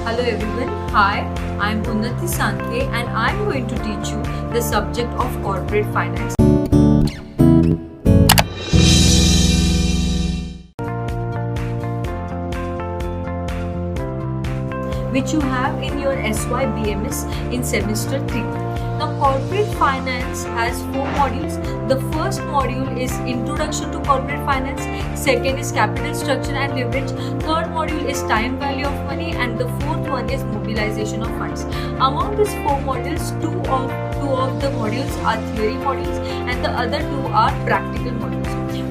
Hello everyone, hi, I'm Unnati Santhe and I'm going to teach you the subject of corporate finance. Which you have in your SYBMS in semester 3. Now, corporate finance has 4 modules. The first module is Introduction to Corporate Finance, second is Capital Structure and Leverage, third module is Time Value of Money, and the fourth one is Mobilization of Funds. Among these 4 modules, two of the modules are theory modules and the other 2 are practical modules.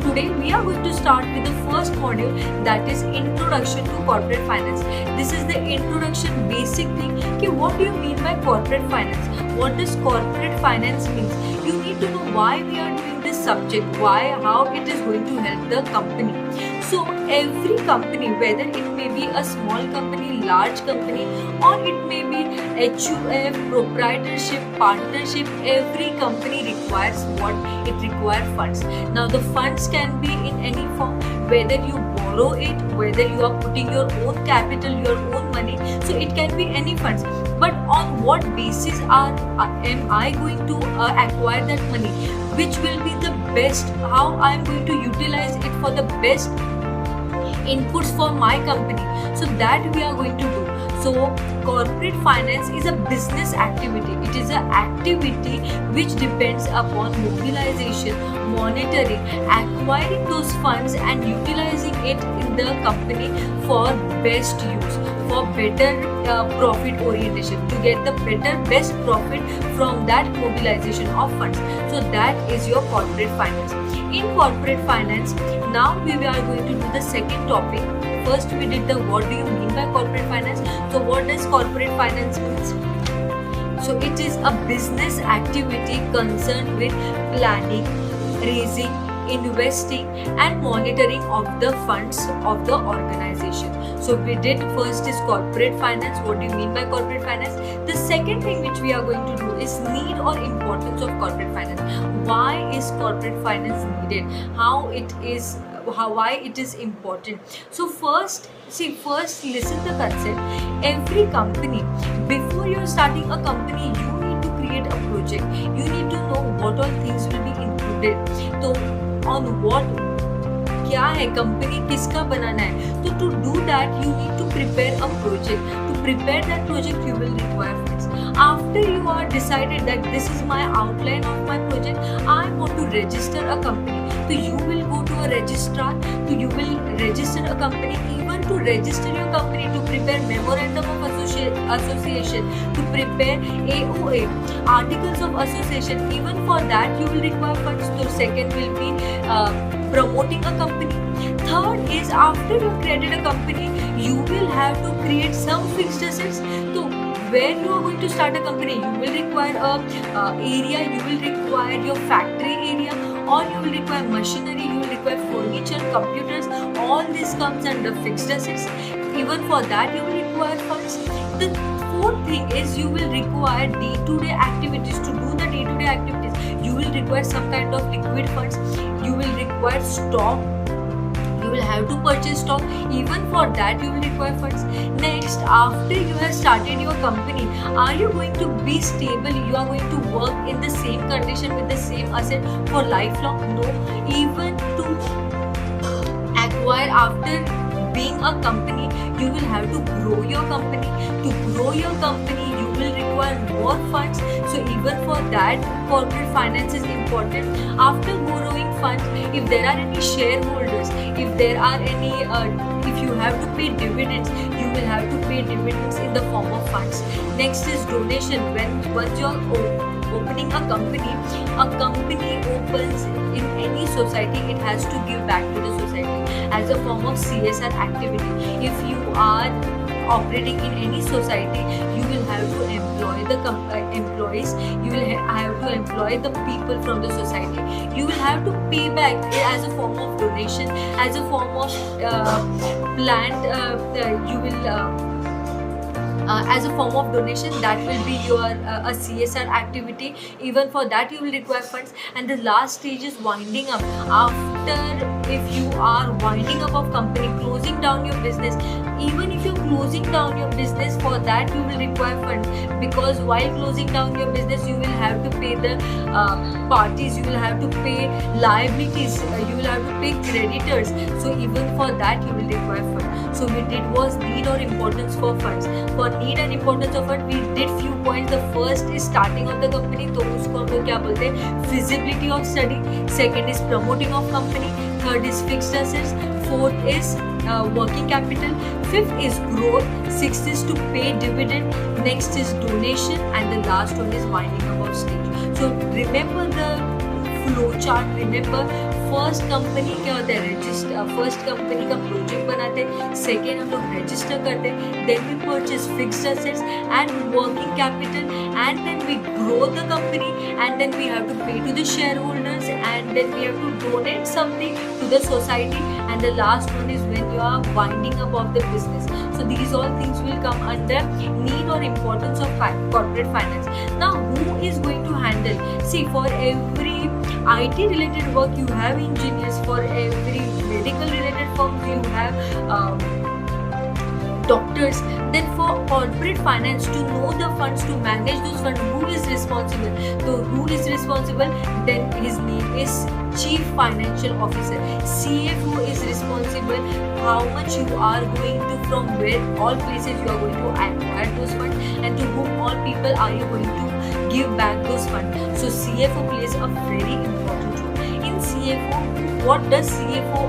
Today we are going to start with the first module, that is Introduction to Corporate Finance. This is the introduction, basic thing. Okay, what do you mean by corporate finance? What does corporate finance mean? You need to know why we are doing this subject, how it is going to help the company. So every company, whether it may be a small company, large company, or it may be HUF, proprietorship, partnership, every company requires what? It requires funds. Now the funds can be in any form, whether you borrow it, whether you are putting your own capital, your own money, so it can be any funds. But on what basis am I going to acquire that money? Which will be the best? How I am going to utilize it for the best inputs for my company? So that we are going to do. So corporate finance is a business activity. It is an activity which depends upon mobilization, monitoring, acquiring those funds and utilizing it in the company for best use, for better profit orientation, to get the best profit from that mobilization of funds. So that is your corporate finance. In corporate finance, now we are going to do the second topic. First we did the what do you mean by corporate finance. So what does corporate finance means? So it is a business activity concerned with planning, raising, investing and monitoring of the funds of the organization. So we did first is corporate finance. What do you mean by corporate finance? The second thing which we are going to do is need or importance of corporate finance. Why is corporate finance needed? Why it is important. So first listen the concept. Every company, before you are starting a company, you need to create a project. You need to know what all things will be included. So on what क्या है company किसका बनाना है, तो to do that you need to prepare a project. To prepare that project you will require funds. After you are decided that this is my outline of my project, I want to register a company, so you will go to a registrar, so you will register a company. Even to register your company, to prepare memorandum of association, to prepare AOA, articles of association, even for that you will require funds. So second will be promoting a company. Third is after you created a company, you will have to create some fixed assets. So where you are going to start a company, you will require a area, you will require your factory area, or you will require machinery, you will require furniture, computers. All this comes under fixed assets. Even for that you will require funds. The fourth thing is you will require day-to-day activities. To do the day-to-day activities, you will require some kind of liquid funds. You will require stock. You will have to purchase stock. Even for that you will require funds. Next, after you have started your company, are you going to be stable? You are going to work in the same condition with the same asset for lifelong? No. Even to acquire, after being a company, you will have to grow your company. To grow your company, you will require more funds. So even for that, corporate finance is important. After borrowing funds, if there are any shareholders, if there are any if you have to pay dividends, you will have to pay dividends in the form of funds. Next is donation. Once you are opening a company opens in any society, it has to give back to the society as a form of CSR activity. If you are operating in any society, you will have to employ the employees, you will have to employ the people from the society. You will have to pay back as a form of donation, as a form of you will as a form of donation. That will be your a CSR activity. Even for that you will require funds. And the last stage is winding up. After if you are winding up of company, closing down your business, even if you're closing down your business, for that you will require fund, because while closing down your business you will have to pay the parties, you will have to pay liabilities, you will have to pay creditors. So even for that you will require fund. So we did was need or importance for funds. For need and importance of fund we did few points. The first is starting of the company, तो उसको हम लोग क्या बोलते हैं, feasibility of study. Second is promoting of company. Third is fixed assets. Fourth is working capital. Fifth is growth. Sixth is to pay dividend. Next is donation, and the last one is winding up of stage. So remember the flow chart. Remember first company क्या होता है, register. First company का project बनाते हैं, second हम लोग register करते हैं, then we purchase fixed assets and working capital, and then we grow the company, and then we have to pay to the shareholders, and then we have to donate something to the society, and the last one is when you are winding up of the business. So these all things will come under need or importance of corporate finance. Now who is going to handle? See, for every IT related work you have engineers, for every medical related firm you have doctors. Then for corporate finance, to know the funds, to manage those funds, who is responsible? So who is responsible? Then his name is Chief Financial Officer. CFO is responsible how much you are going to, from where all places you are going to acquire those funds, and to whom all people are you going to give back those funds. So CFO plays a very important role. In CFO, what does CFO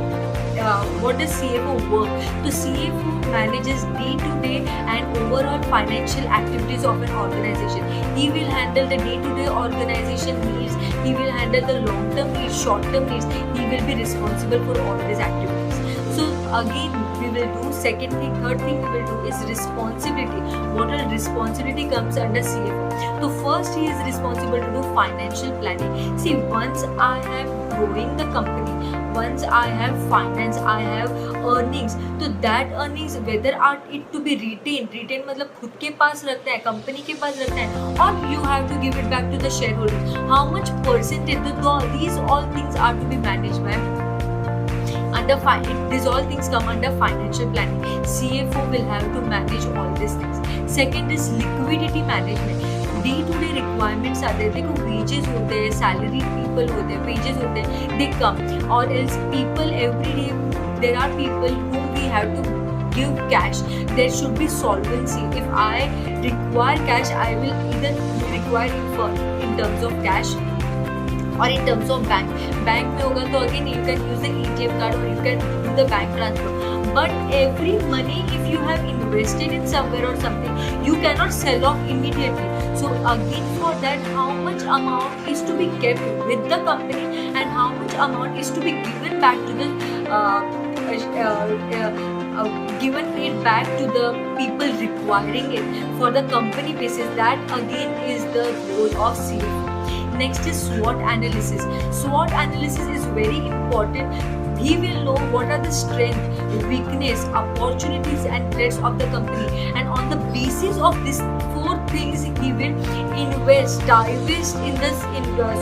work? So CFO manages day-to-day and overall financial activities of an organization. He will handle the day-to-day organization needs. He will handle the long-term needs, short-term needs. He will be responsible for all these activities. So again, we will do second thing. Third thing we will do is responsibility. What all responsibility comes under CFO? So first he is responsible to do financial planning. See, once I am growing the company, once I have finance, I have earnings, तो that earnings whether are it to be retained मतलब खुद के पास रखना है, company के पास रखना है, or you have to give it back to the shareholders, how much percentage, so these all things are to be managed by under these all things come under financial planning. CFO will have to manage all these things. Second is liquidity management. Day to day requirements आते हैं, देखो wages होते हैं, salary people होते हैं, wages होते हैं, they come, और else people every day there are people whom we have to give cash. There should be solvency. If I require cash, I will either require in terms of cash or in terms of bank. Bank में होगा तो again you can use the ATM card or you can do the bank transfer. But every money, if you have invested in somewhere or something, you cannot sell off immediately. So again for that, how much amount is to be kept with the company and how much amount is to be given back to the given it back to the people requiring it for the company basis. That again is the role of CFO. Next is SWOT analysis. SWOT analysis is very important. He will know what are the strength, weakness, opportunities and threats of the company, and on the basis of these four things he will invest, divest in the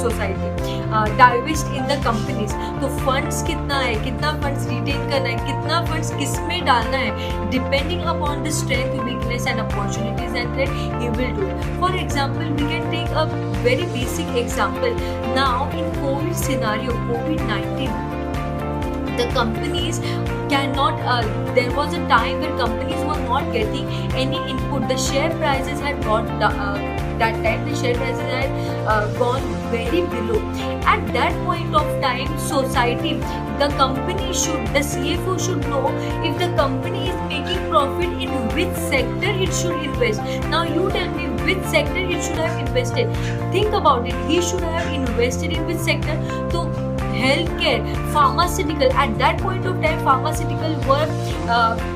society, divest in the companies. तो funds कितना है, कितना funds retain करना है, कितना funds किस में डालना है, depending upon the strength, weakness and opportunities and threat, he will do. For example, we can take a very basic example. Now in COVID scenario, COVID-19, the companies cannot, there was a time when companies were not getting any input. The share prices had got, that time the share prices had gone very below. At that point of time, society, the company should, the CFO should know if the company is making profit, in which sector it should invest. Now you tell me which sector it should have invested. Think about it. He should have invested in which sector? So healthcare, pharmaceutical. At that point of time, pharmaceutical were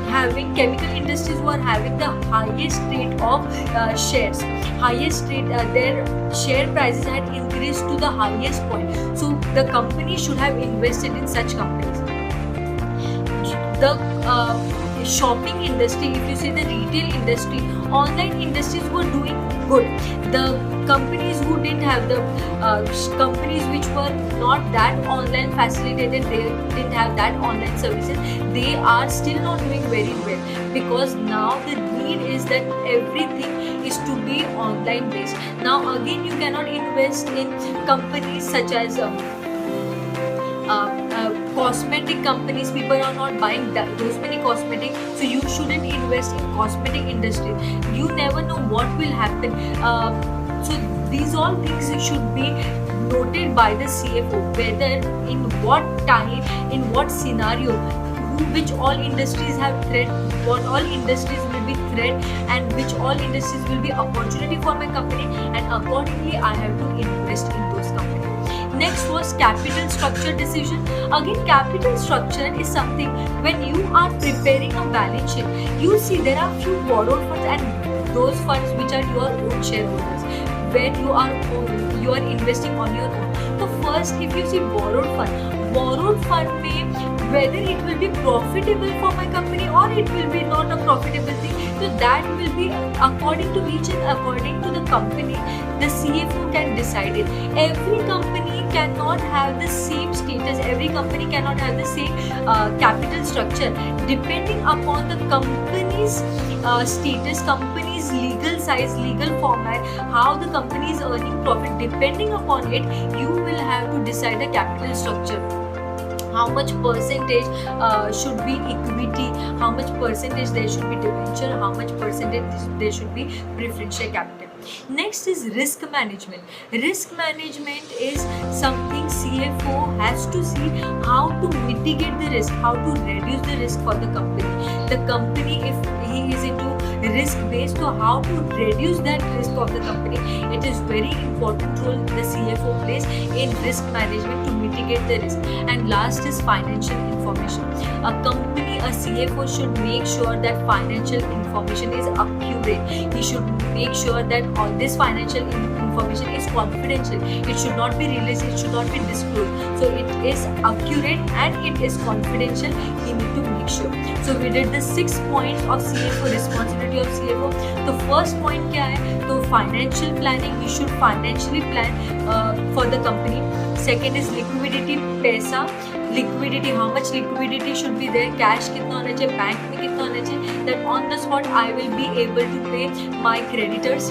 having, chemical industries were having the highest rate of shares. Highest rate, their share prices had increased to the highest point. So the company should have invested in such companies. The shopping industry, if you say the retail industry, online industries were doing good. The companies who didn't have the companies which were not that online facilitated, they didn't have that online services, they are still not doing very well, because now the need is that everything is to be online based. Now again, you cannot invest in companies such as cosmetic companies. People are not buying those many cosmetic, so you shouldn't invest in cosmetic industry. You never know what will happen. So these all things should be noted by the CFO, whether in what time, in what scenario, which all industries have threat, what all industries will be threat, and which all industries will be opportunity for my company, and accordingly I have to invest in those companies. Next was capital structure decision. Again, capital structure is something when you are preparing a balance sheet, you see there are few borrowed funds and those funds which are your own shareholders, where you are investing on your own. So first, if you see borrowed fund may, whether it will be profitable for my company or it will be not a profitable thing, so that will be according to each and according to the company, the CFO can decide it. Every company cannot have the same status, every company cannot have the same capital structure, depending upon the company's status, company's legal size, legal format, how the company is earning profit. Depending upon it, you will have to decide the capital structure. How much percentage should be equity, how much percentage there should be debenture, how much percentage there should be preferential capital. Next is risk management. Risk management is something CFO has to see how to mitigate the risk, how to reduce the risk for the company. The company, if he is into risk based, so how to reduce that risk of the company. It is very important role the CFO plays in risk management to mitigate the risk. And last is financial information. A company, a CFO should make sure that financial information is accurate. He should make sure that all this financial information is confidential. It should not be released, it should not be disclosed. So it is accurate and it is confidential. He need to make sure. So we did the 6 points of CFO, responsibility of CFO. The first point क्या है? तो financial planning, you should financially plan for the company. Second is liquidity, पैसा, liquidity, how much liquidity should be there, cash कितना होना चाहिए, bank में कितना होना चाहिए, that on the spot I will be able to pay my creditors.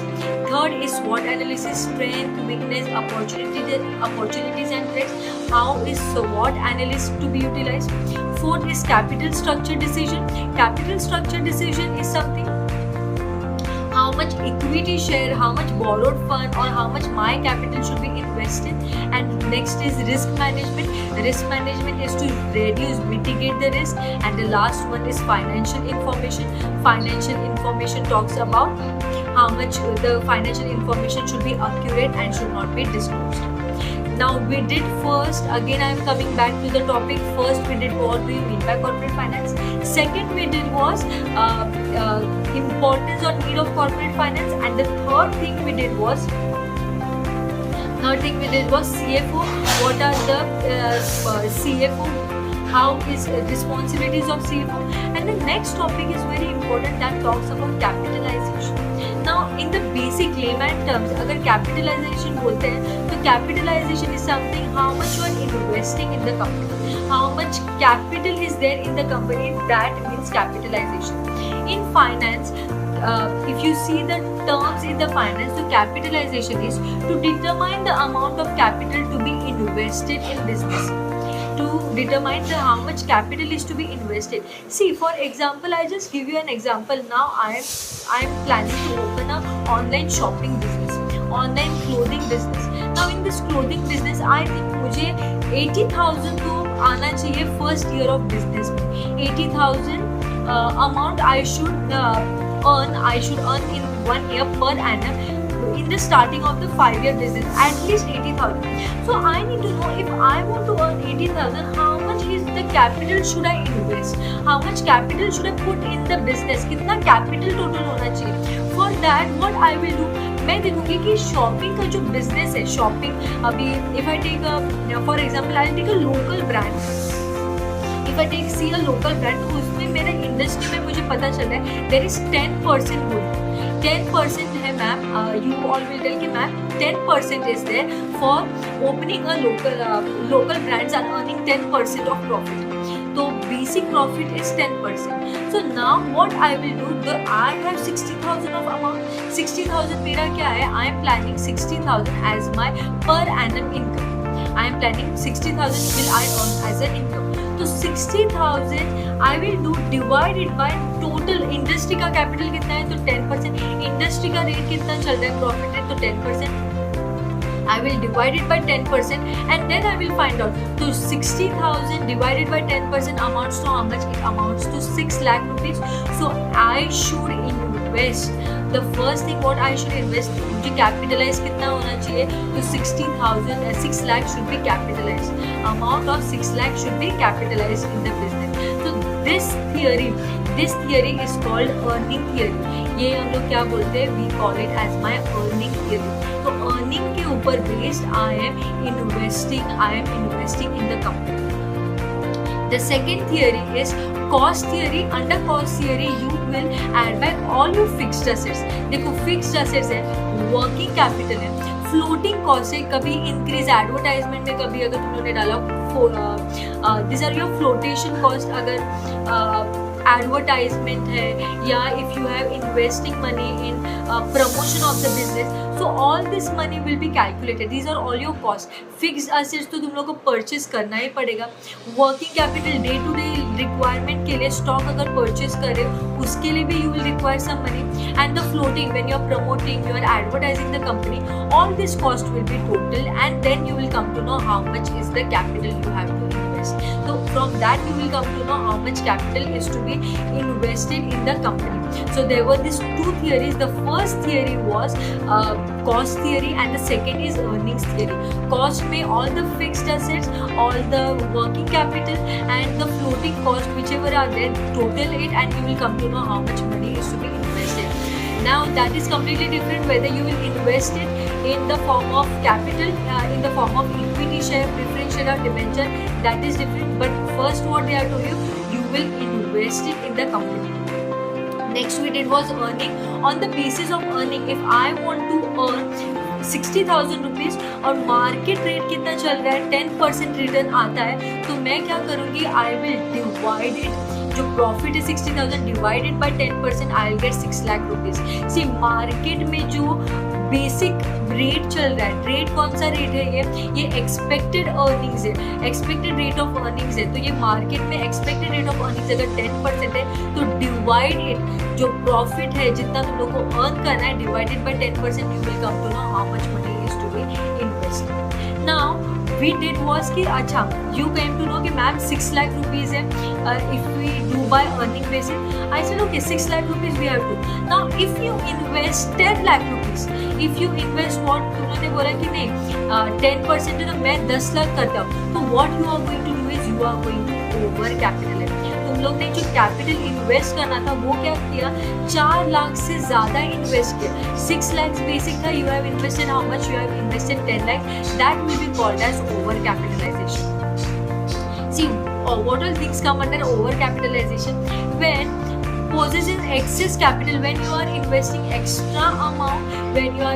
Third is SWOT analysis, strength, weakness, opportunities and threats. How is SWOT analysis to be utilized? Fourth is capital structure decision. Capital structure decision is something how much equity share, how much borrowed fund, or how much my capital should be invested. And next is risk management. Risk management is to reduce, mitigate the risk. And the last one is financial information. Financial information talks about how much the financial information should be accurate and should not be disclosed. Now we did first, again I am coming back to the topic. First we did what do you mean by corporate finance. Second we did was importance or need of corporate finance. And the third thing we did was CFO. What are the CFO? How is responsibilities of CFO? And the next topic is very important, that talks about capitalization. Now in the basic layman terms, अगर capitalization बोलते हैं तो capitalization is something how much you are investing in the company, how much capital is there in the company, that means capitalization. In finance, if you see the terms in the finance, the capitalization is to determine the amount of capital to be invested in business, to determine how much capital is to be invested. See, for example, I just give you an example. Now I am planning to open a online shopping business, online clothing business. Now in this clothing business, I think मुझे 80,000 तो आना चाहिए first year of business में. 80,000 amount I should earn in 1 year per annum. In the starting of the 5-year business, at least 80,000. So I need to know, if I want to earn 80,000, how much is the capital should I invest? How much capital should I put in the business? कितना capital total होना चाहिए? For that, what I will do, मैं देखूँगी कि shopping का जो business है, shopping अभी if I take for example, I'll take a local brand. If I see a local brand, तो उसमें मेरे इंडस्ट्री में मुझे पता चल रहा है देयर इज 10% होल्ड, 10% है ma'am. You all will tell कि ma'am 10% is there for opening a local brands are earning 10% of profit. So basic profit is 10%. So now what I will do, I have 60,000 of amount. 60,000 मेरा क्या है? I am planning 60,000 as my per annum income. I am planning 60,000 will I earn as an income. तो 60,000 I will do divided by total industry का capital कितना है तो 10%, industry का rate कितना चल रहा है प्रॉफिट रेट तो 10%. I will divide it by 10% and then I will find out. So 60,000 divided by 10% amounts to how much? It amounts to 6 lakh rupees. So I should invest. The first thing what I should invest, मुझे capitalize कितना होना चाहिए तो 60,000 6 lakh should be capitalized. Amount of 6 lakh should be capitalized in the business. So this theory is called earning theory. ये हम लोग क्या बोलते हैं? We call it as my earning theory. तो earning के ऊपर based I am investing in the company. The second theory is cost theory. Under cost theory you will add back all your fixed assets. देखो fixed assets है, working capital है, floating cost है, कभी increase advertisement में, कभी अगर तुम लोगों ने डाला these are your flotation cost. अगर advertisement है या if you have investing money in promotion of the business, so all this money will be calculated. These are all your costs. Fixed assets तो तुम लोग को purchase करना ही पड़ेगा. Working capital day to day requirement के लिए stock अगर purchase करे उसके लिए भी you will require some money. And the floating, when you are promoting, you are advertising the company, all this cost will be total and then you will come to know how much is the capital you have to invest. So from that you will come to know how much capital is to be invested in the company. So there were these two theories. The first theory was cost theory and the second is earnings theory. Cost में all the fixed assets, all the working capital and the floating cost whichever are there, total it and you will come to know how much money is to be invested. Now that is completely different whether you will invest it in the form of capital, in the form of equity share, preference share or debenture, that is different. But first what they have told you will invest it in the company. Next we did was earning. On the basis of earning, if I want to earn 60,000 rupees और market rate कितना चल रहा है 10% return आता है तो मैं क्या करूँगी? I will divide it. जो प्रॉफिट है 60,000 divided by 10% I will get 6 lakh rupees. See market में जो बेसिक रेट चल रहा है, रेट कौन सा रेट है? ये एक्सपेक्टेड अर्निंग्स है, एक्सपेक्टेड रेट ऑफ अर्निंग्स है. तो ये मार्केट में एक्सपेक्टेड रेट ऑफ अर्निंग्स अगर 10% है तो डिवाइड इट, जो प्रॉफिट है जितना तुम लोग को अर्न करना है divided by 10% you will come to know how much money is to be invested. Now we did was कि अच्छा you came to know कि मैम 6 लाख रुपीज़ है. If we do by earning basis, I said okay 6 lakh rupees we have to. Now if you invest 10 lakh rupees, if you invest what उन्होंने बोला कि नहीं 10% है तो मैं 10 लाख करता हूँ, तो what you are going to do is you are going to over capitalize. तुम लोग ने जो कैपिटल इन्वेस्ट करना था वो क्या किया? 4 लाख से ज़्यादा इन्वेस्ट किया. 6 lakhs बेसिक था, you have invested how much? You have invested 10 lakh. That will be called as over capitalization. See what all things come under over capitalization? When possesses excess capital, when you are investing extra amount, when you are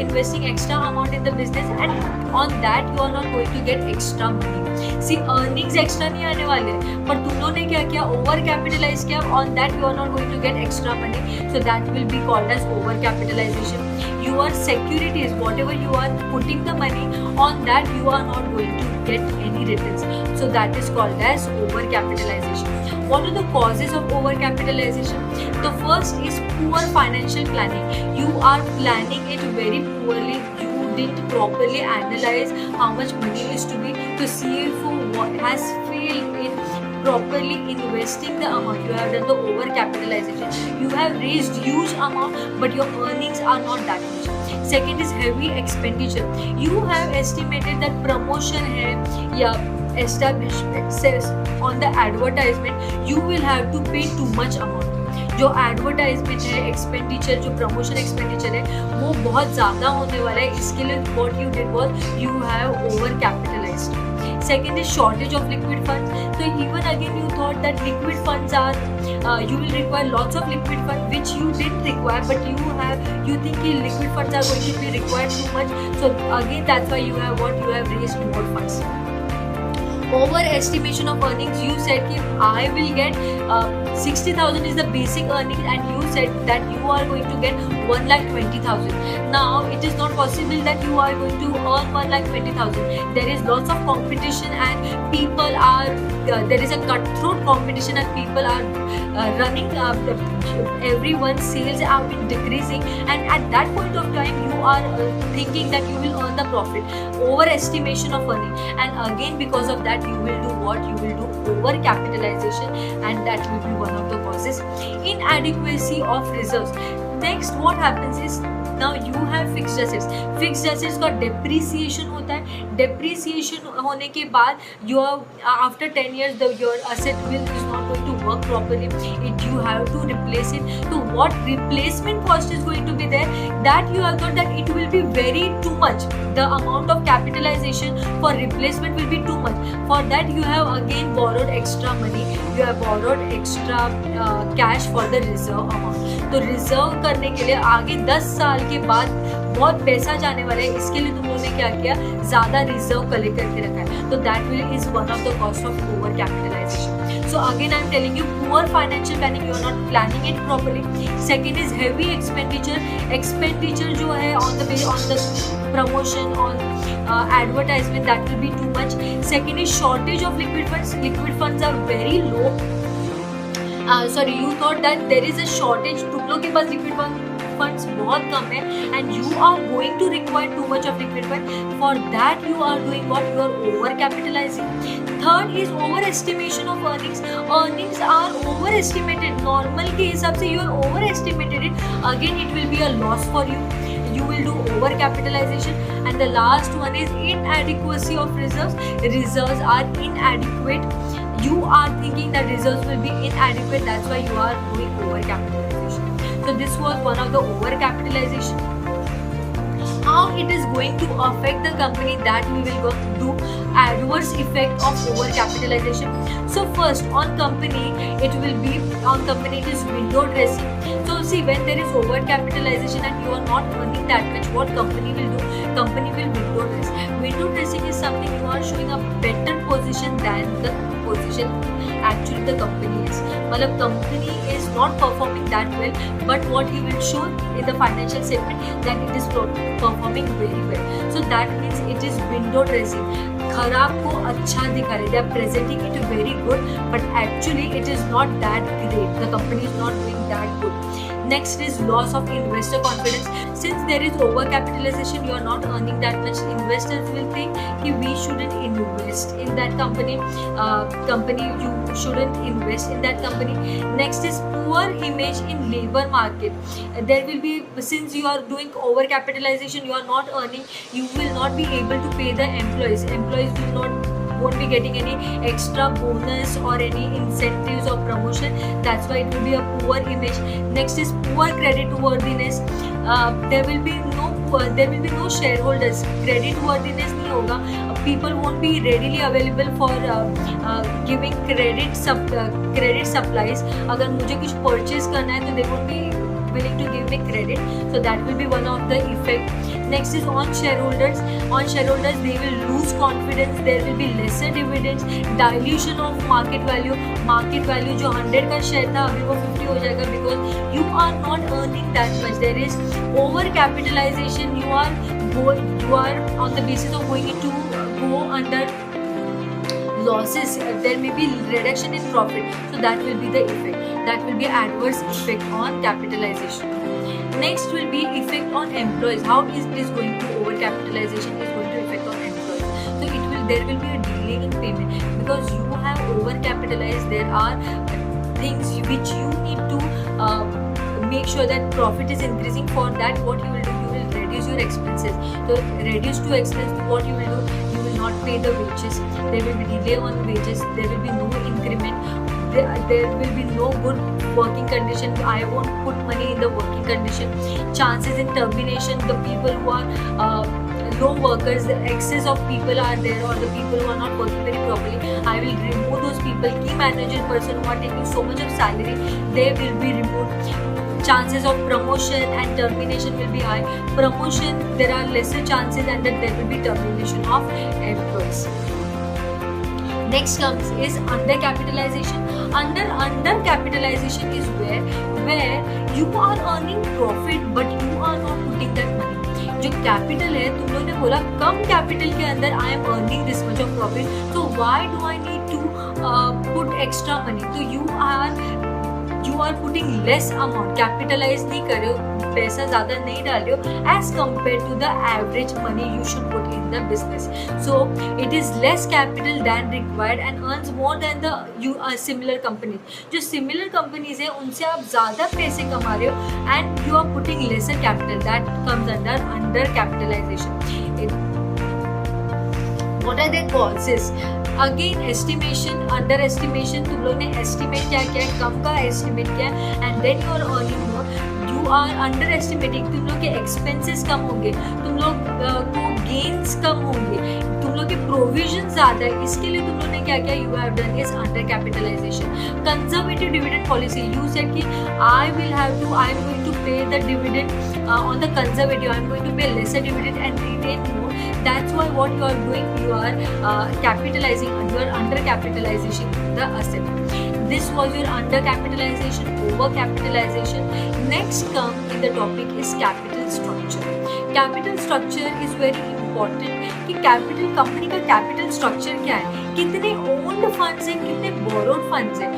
investing extra amount in the business and on that you are not going to get extra money. See earnings extra नहीं आने वाले पर तुम लोगों ने क्या किया? Over capitalise किया. on that you are not going to get extra money, so that will be called as over capitalization. Your securities, whatever you are putting the money on that you are not going to get any returns, so that is called as over capitalization. What are the causes of over capitalization? The first is poor financial planning. You are planning it very poorly. You didn't properly analyze how much money is to be. The CFO has failed in properly investing the amount. You have done the over capitalization. You have raised huge amount but your earnings are not that much. Second is heavy expenditure. You have estimated that promotion है या establishment says on the advertisement you will have to pay too much amount. जो advertisement है, expenditure, जो promotion expenditure है वो बहुत ज़्यादा होने वाला है. इसके लिए what you did was you have over capitalised. Second is shortage of liquid funds. So even again you thought that liquid funds are you will require lots of liquid funds, which you didn't require, but you think liquid funds are going to be required too much. So again that's why you have raised more funds. Overestimation of earnings. You said कि I will get 60,000 is the basic earnings, and you said that you are going to get 1,20,000. Now it is not possible that you are going to earn 1,20,000. There is lots of competition, and people are there is a cutthroat competition, and people are running. Everyone's sales have been decreasing, and at that point of time you are thinking that you will earn the profit. Overestimation of earning, and again because of that you will do what? You will do over capitalization, and that will be one of the causes. Inadequacy of reserves. Next what happens is, now you have fixed assets. Fixed assets का depreciation होता है. Depreciation होने के बाद your after 10 years your asset is not going to work properly. You have to replace it. So what replacement cost is going to be there? That you have thought that it will be very too much. The amount of capitalization for replacement will be too much. For that you have again borrowed extra money. You have borrowed extra cash for the reserve amount. तो reserve करने के लिए आगे 10 साल के बाद बहुत पैसा जाने वाला है, इसके लिए तुम लोगों ने क्या किया? ज़्यादा रिजर्व कलेक्ट करके रखा है. तो that will is one of the cost of over capitalization. So again I am telling you, poor financial planning, you are not planning it properly. Second is heavy expenditure जो है on the promotion, on advertisement, that will be too much. Second is shortage of liquid funds. Liquid funds are very low. You thought that there is a shortage. तुम लोग के पास liquid funds बहुत कम है, and you are going to require too much of liquid fund. For that you are doing what? You are over capitalizing. Third is overestimation of earnings. Earnings are overestimated. Normal के हिसाब से you are overestimated it. Again it will be a loss for you. You will do over capitalization. And the last one is inadequacy of reserves. Reserves are inadequate. You are thinking that reserves will be inadequate, that's why you are doing over capitalization. So this was one of the over capitalization. How it is going to affect the company, that we will go do adverse effect of over capitalization. So first on company it is window dressing. So see, when there is over capitalization and you are not earning that much, what company will do? Company will window dress. Window dressing is something you are showing a better position than the position actually the company is. मतलब company is not performing that well, but what he will show in the financial statement that it is performing very well. So that means it is window dressing. खराब को अच्छा दिखा रहे. They are presenting it very good, but actually it is not that great. The company is not doing that good. Next is loss of investor confidence. Since there is over capitalization, you are not earning that much. Investors will think that we shouldn't invest in that company. You shouldn't invest in that company. Next is poor image in labor market. There will be, since you are doing over capitalization, you are not earning. You will not be able to pay the employees. Employees won't be getting any extra bonus or any incentives or promotion. That's why it will be a poor image. Next is poor credit worthiness. There will be no shareholders. Credit worthiness नहीं होगा. People won't be readily available for giving credit supplies. अगर मुझे कुछ purchase करना है तो they won't be willing to give me credit. So that will be one of the effect. Next is on shareholders. On shareholders they will lose confidence. There will be lesser dividends. Dilution of market value. Market value जो 100 का share था अभी वो 50 हो जाएगा, because you are not earning that much. There is over capitalization. You are on the basis of going to go under losses. There may be reduction in profit. So that will be the effect. That will be adverse effect on capitalization. Next will be effect on employees. How is this going to over capitalization is going to affect on employees? So there will be a delay in payment because you have over capitalized. There are things which you need to make sure that profit is increasing. For that what you will do, you will reduce your expenses. So reduce to expense, what you will do, you will not pay the wages. There will be delay on wages. There will be no increment. there will be no good working condition. I won't put money in the working condition. Chances in termination, the people who are low workers, the excess of people are there, or the people who are not working very properly, I will remove those people. Key manager person who are taking so much of salary, they will be removed. Chances of promotion and termination will be high. Promotion, there are lesser chances, and that there will be termination of employees. Next comes is undercapitalization. Undercapitalization is where you are earning profit but you are not putting that money. जो capital है, तुम लोग ने बोला कम capital के अंदर I am earning this much of profit, तो why do I need to put extra money? तो you are putting less amount, capitalise नहीं कर रहे हो, पैसा ज़्यादा नहीं डाल रहे हो as compare to the average money you should put in the business. So it is less capital than required and earns more than the similar companies. जो सिमिलर कंपनीज है उनसे आप ज़्यादा पैसे कमा रहे हो and you are putting lesser capital, that comes under capitalization. What are their causes? Again, estimation, under estimation. तुम लोग ने estimate क्या किया है, कम का estimate किया है, and then you are earning more. You are under estimating. तुम लोग के expenses कम होंगे, तुम लोग को gains कम होंगे, तुम लोग के provision ज़्यादा है, इसके लिए तुम लोग ने क्या किया? You have done is under capitalization. Conservative dividend policy. You said कि I am going to pay the dividend on the conservative. I am going to pay lesser dividend and retain more. That's why what you are doing, you are capitalizing, you are under capitalization the asset. This was your under capitalization, over capitalization. Next come in the topic is capital structure. Capital structure is very important कि capital, company का capital structure क्या है, कितने owned funds हैं, कितने borrowed funds हैं.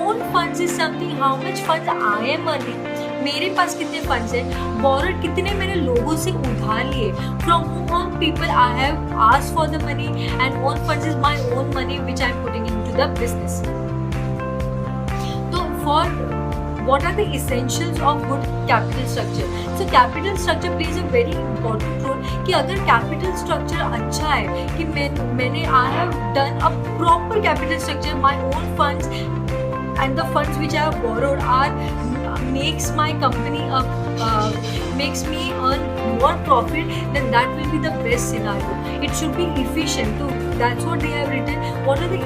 Owned funds is something how much funds I am earning, मेरे पास कितने फंड्स हैं. बोरोड, कितने मैंने लोगों से उधार लिए, from home people I have asked for the money, and own funds is my own money which I am putting into the business. तो for what are the essentials of good capital structure? So capital structure plays a very important role कि अगर capital structure अच्छा है कि मैंने I have done a proper capital structure, my own funds and the funds which I have borrowed are makes my company makes me earn more profit, then that will be the best scenario. It should be efficient. So that's what they have written. What are the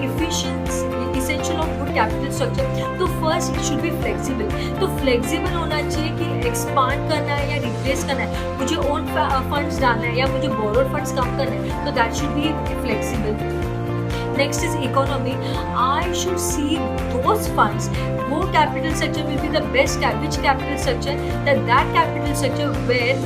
essential of good capital structure? तो first it should be flexible. तो flexible होना चाहिए कि expand करना है या replace करना है, मुझे own funds डालना है या मुझे borrowed funds कम करना है, तो that should be flexible. Next is economy. I should see those funds. वो capital structure will be the best. Which capital structure? That capital structure where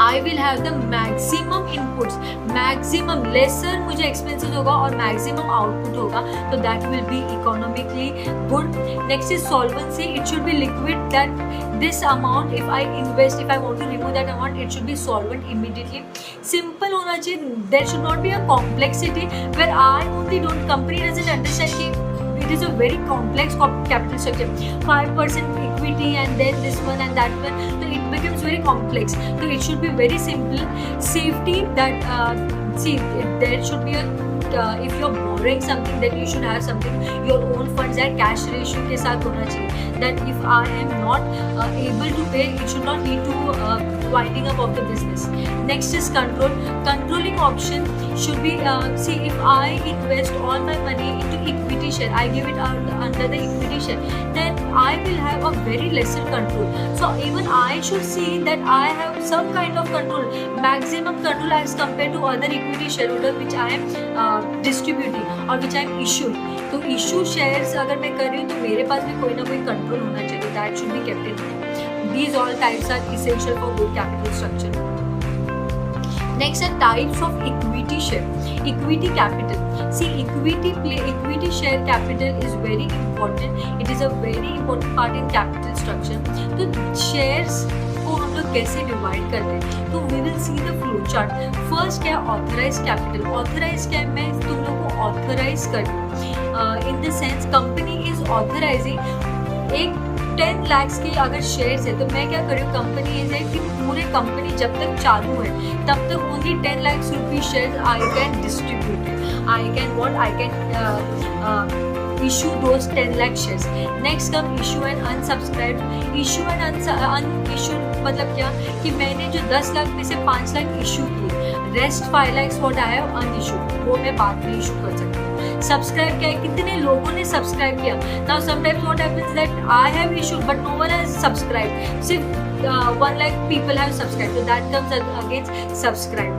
I will have the maximum inputs, maximum lesser मुझे expenses होगा और maximum output होगा, तो that will be economically good. Next is solvency. It should be liquid, that this amount if I invest, if I want to remove that amount, it should be solvent immediately. Simple होना चाहिए. There should not be a complexity where I only don't, company doesn't understand कि it is a very complex capital structure, 5% equity and then this one and that one, so it becomes very complex. So it should be very simple. Safety, that there should be a if you are borrowing something, then you should have something, your own funds है, cash ratio के साथ होना चाहिए, that if I am not able to pay, it should not lead to winding up of the business. Next is control. Controlling option should be, if I invest all my money into equity share, I give it under the equity share, then I will have a very lesser control. So even I should see that I have some kind of control, maximum control as compared to other equity shareholder which I am distributing or which I am issuing. तो issue shares अगर मैं कर रही हूँ तो मेरे पास भी कोई ना कोई control होना चाहिए. That should be kept in mind. These all types are essential for good capital structure. Next are types of equity share. Equity capital. See, equity share capital is very important. It is a very important part in capital structure. तो shares को हम लोग कैसे divide करते हैं, तो we will see the flow chart. First क्या है, ऑथराइज कैपिटल. ऑथराइज क्या है, मैं तुम लोग को ऑथराइज कर दूँ in the sense company is authorising एक 10 लाख की अगर शेयर्स है, तो मैं क्या कर रही हूँ, कंपनी इज है कि पूरे कंपनी जब तक चालू है तब तक only 10 lakh rupees shares I can distribute. I can issue those 10 lakh shares. Next come issue and unsubscribed. Issue and unissued मतलब क्या कि मैंने जो 10 लाख में से 5 लाख इशू किए, rest 5 lakhs what I have unissued, वो मैं बाद में इशू कर सकती हूँ. सब्सक्राइब क्या है, कितने लोगों ने सब्सक्राइब किया. Now sometimes what happens that I have issued but no one has subscribe. सिर्फ 1 lakh people have subscribed, so that comes against subscribe.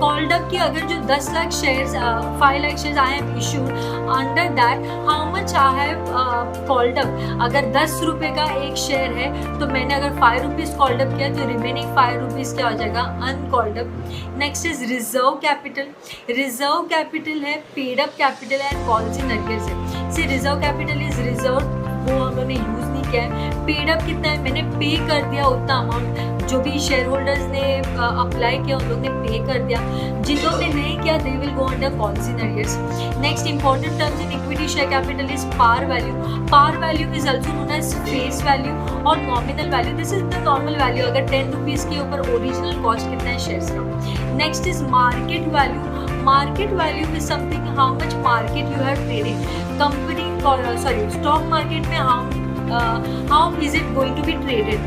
Called up कि अगर जो 10 lakh shares 5 lakh shares I have issued, under that how much I have called up. अगर 10 रुपए का एक share है तो मैंने अगर 5 rupees called up किया तो रिमेनिंग 5 rupees क्या हो जाएगा, uncalled up. Next is reserve capital. Reserve capital है paid up capital and calls in arrears है. See reserve capital is reserve, वो हम लोगों ने यूज नहीं किया है. पेड अप कितना है, मैंने पे कर दिया उतना अमाउंट. जो भी शेयर होल्डर्स ने अप्लाई किया उन लोग ने पे कर दिया. जिन लोग ने नहीं किया they will go under calls in arrears. Next important terms in equity share capital is par value. Par value is also known as face value और nominal value. This is the normal value अगर 10 rupees के ऊपर original cost कितना है shares का. Next is market value. Market value is something how much market you have trading. Company stock market में how is it going to be traded.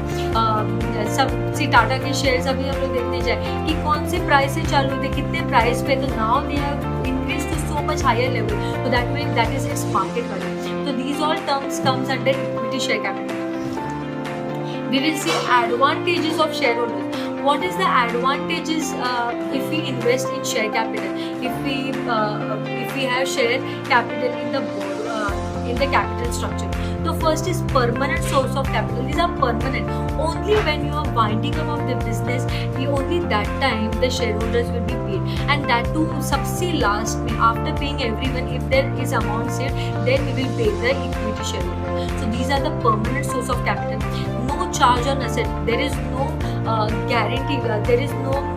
सब see Tata के shares अभी हम लोग देखने जाए कि कौन से प्राइस से चालू थे, कितने प्राइस पे, तो now they have increase to so much higher level, तो that mean that is it's market value. तो these all terms comes under equity share capital. We will see advantages of shareholders. What is the advantages if we invest in share capital? If we have share capital in the capital structure. So first is permanent source of capital. These are permanent. Only when you are winding up of the business, only that time the shareholders will be paid, and that too सबसे last में after paying everyone, if there is amount saved, then we will pay the equity shareholder. So these are the permanent source of capital. No charge on asset. There is no guarantee. There is no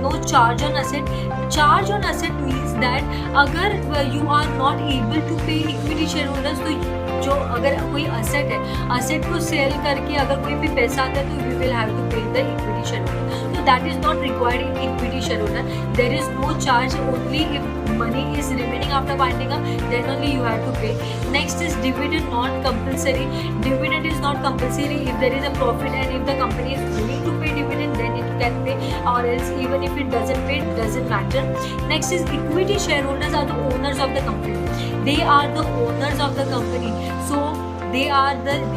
no charge on asset. Charge on asset means that अगर you are not able to pay equity shareholders, तो जो अगर कोई asset है, asset को cell करके अगर कोई भी पैसा आता है तो वी विल हैव टू पे the equity shareholder. So that is not required in equity shareholder. There is no charge, only if money is remaining after winding up, then only you have to pay. Next is dividend, not compulsory. Dividend is not compulsory. If there is a profit and if the company is willing to pay dividend, then it can pay, or else even if it doesn't pay, it doesn't matter. Next is equity shareholders are the owners of the company. They are the owners of the company. So they are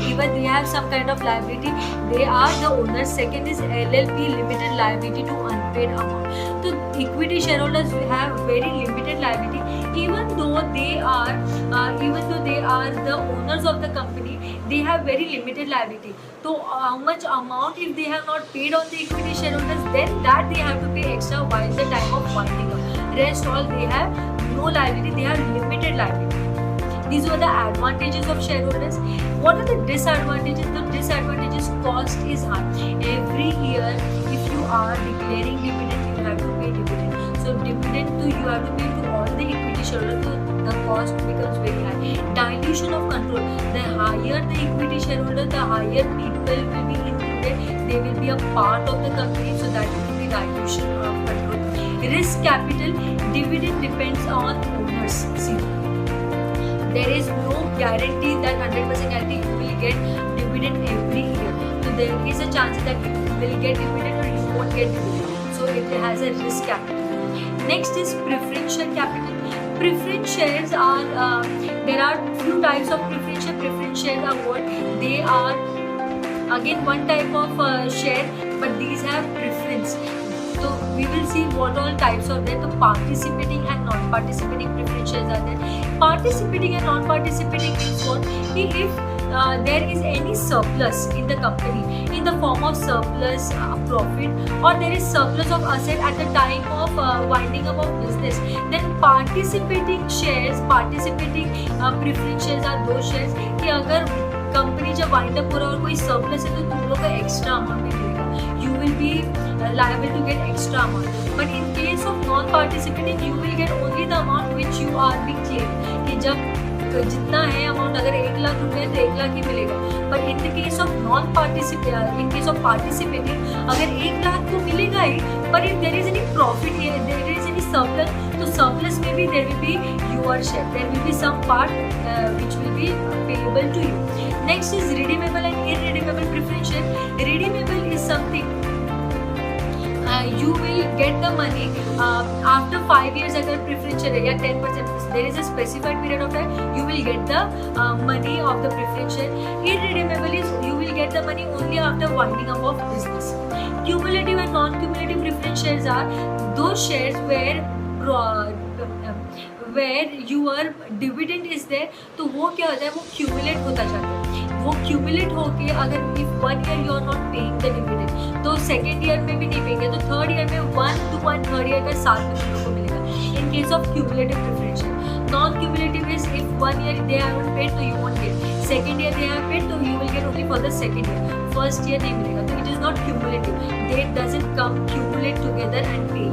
even they have some kind of liability, they are the owners. Second is LLP, limited liability to unpaid amount. So equity shareholders have very limited liability, even though they are the owners of the company, they have very limited liability. So how much amount if they have not paid on the equity shareholders, then that they have to pay extra while the time of winding up. Rest all they have no liability, they have limited liability. These were the advantages of shareholders. What are the disadvantages? The disadvantages, cost is high. Every year, if you are declaring dividend, you have to pay dividend. So dividend too, you have to pay to all the equity shareholders. So the cost becomes very high. Dilution of control. The higher the equity shareholder, the higher people will be included. They will be a part of the company. So that will be dilution of control. Risk capital. Dividend depends on owners. See. There is no guarantee that 100% guarantee you will get dividend every year. So there is a chance that you will get dividend or you won't get dividend. So it has a risk capital. Next is preferential capital. Preference shares are there are few types of preferential. Preference shares are what? They are again one type of share, but these have preference. So we will see what all types are there. So participating and non-participating preference shares are there. Participating and non-participating means what? If there is any surplus in the company in the form of surplus profit, or there is surplus of asset at the time of winding up of business, then participating shares, participating preference shares are those shares कि अगर company जब wind up हो रहा है और कोई surplus है तो तुम लोग का एक्स्ट्रा अमाउंट भी मिलेगा. You will be liable to get extra amount. But in case of non-participating, you will get only the amount which you are being claimed. कि जब जितना है अमाउंट, अगर 1 लाख रुपए है तो 1 लाख ही मिलेगा. But in the case of in case of participating, अगर 1 लाख तो मिलेगा ही, but if there is any profit here, there is any surplus, तो surplus में भी there will be your share, there will be some part which will be payable to you. Next is redeemable and irredeemable preference share. Redeemable is something you will get the money after 5 years. अगर preference share है या 10%, there is a specified period of time you will get the money of the preference share. Irredeemable is you will get the money only after winding up of business. Cumulative and non-cumulative preference shares are those shares where your dividend is there. तो वो क्या होता है, वो accumulate होता जाता है. वो accumulate होके अगर if 1 year you are not paying the dividend तो second year में भी नहीं पेंगे, तो third year में 1 to 1 third year का साथ में तुम लोग को मिलेगा. In case of cumulative preference share. Non-cumulative is if 1 year they haven't paid तो you won't get. Second year they have paid तो you will get only for the second year. First year नहीं मिलेगा. तो it is not cumulative. They doesn't come cumulate together and pay.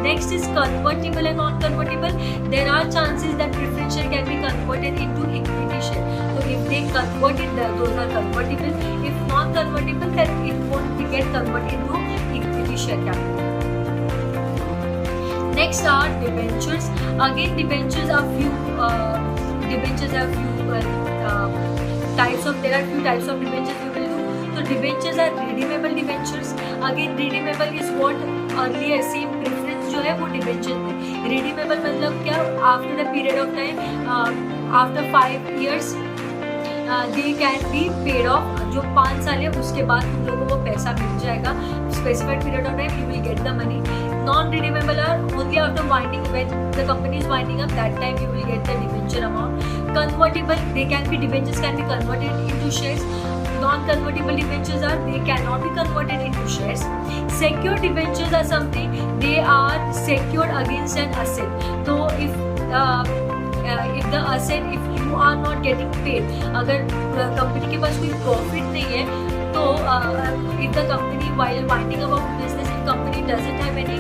Next is convertible and non-convertible. There are chances that preference share can be converted into equity share. So if they convert it, those are convertible. If non-convertible, then it won't get converted into equity share capital. Next are debentures. Again, debentures are few types of. There are few types of debentures you will do. So debentures are redeemable debentures. Again, redeemable is what earlier same preference जो है वो debenture में. Redeemable मतलब क्या, after a period of time after 5 years they can be paid of. जो 5 साल है उसके बाद तुम लोगों को पैसा मिल जाएगा. Specified period of time you will get the money. Non redeemable are only after winding, when the company is winding up, that time you will get the debenture amount. Convertible, they can be debentures can be converted into shares. Non-convertible debentures are they cannot be converted into shares. Secured debentures are something they are secured against an asset. So if the asset, if you are not getting paid, अगर company के पास कोई profit नहीं है तो if the company while winding up of business, if company doesn't have any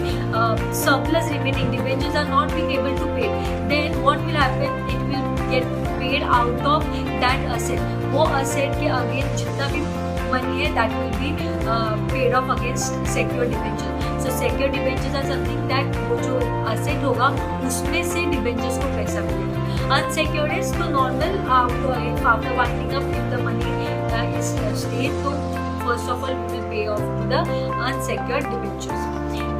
surplus remaining, debentures are not being able to pay, then what will happen, it will get paid out of that asset. वो asset के against जितना भी money है that will be paid off against secured debentures. So secured debentures are something that वो जो asset होगा उसमें से debentures को पैसा मिलेगा. Unsecured is तो normal after winding up if the money is stayed, so first of all we will pay off to the unsecured debentures.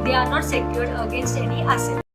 They are not secured against any asset.